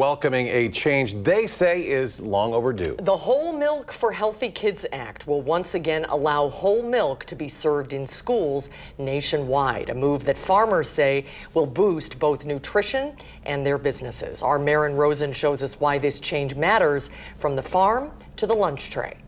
welcoming a change they say is long overdue. The Whole Milk for Healthy Kids Act will once again allow whole milk to be served in schools nationwide, a move that farmers say will boost both nutrition and their businesses. Our Maren Rosen shows us why this change matters from the farm to the lunch tray.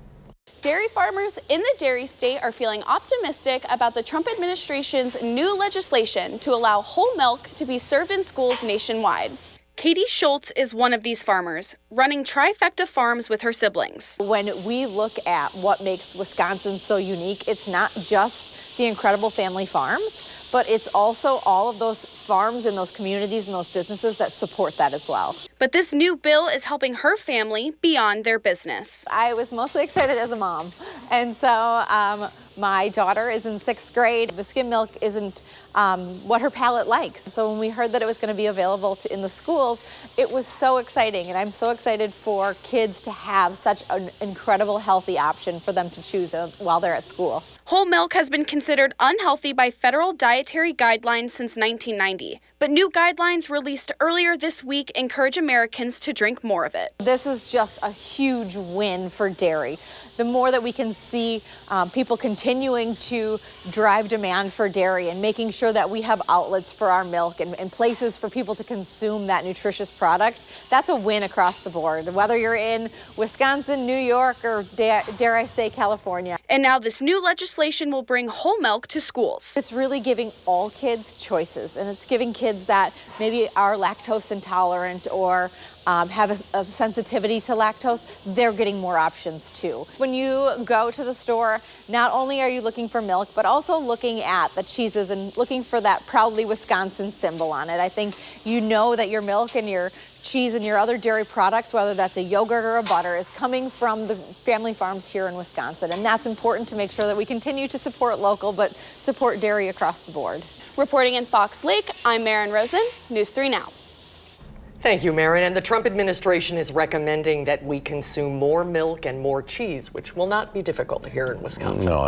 Dairy farmers in the dairy state are feeling optimistic about the Trump administration's new legislation to allow whole milk to be served in schools nationwide. Katie Schultz is one of these farmers, running Trifecta Farms with her siblings. When we look at what makes Wisconsin so unique, it's not just the incredible family farms, but it's also all of those farms and those communities and those businesses that support that as well. But this new bill is helping her family beyond their business. I was mostly excited as a mom, and so my daughter is in 6th grade. The skim milk isn't what her palate likes. So when we heard that it was going to be available in the schools, it was so exciting. And I'm so excited for kids to have such an incredible healthy option for them to choose while they're at school. Whole milk has been considered unhealthy by federal dietary guidelines since 1990. But new guidelines released earlier this week encourage Americans to drink more of it. This is just a huge win for dairy. The more that we can see people continuing to drive demand for dairy and making sure that we have outlets for our milk and places for people to consume that nutritious product, that's a win across the board, whether you're in Wisconsin, New York, or dare I say California. And now this new legislation will bring whole milk to schools. It's really giving all kids choices, and it's giving kids that maybe are lactose intolerant or have a sensitivity to lactose, they're getting more options too. When you go to the store, not only are you looking for milk, but also looking at the cheeses and looking for that proudly Wisconsin symbol on it. I think you know that your milk and your cheese and your other dairy products, whether that's a yogurt or a butter, is coming from the family farms here in Wisconsin. And that's important to make sure that we continue to support local, but support dairy across the board. Reporting in Fox Lake, I'm Maren Rosen, News 3 Now. Thank you, Maren. And the Trump administration is recommending that we consume more milk and more cheese, which will not be difficult here in Wisconsin. No,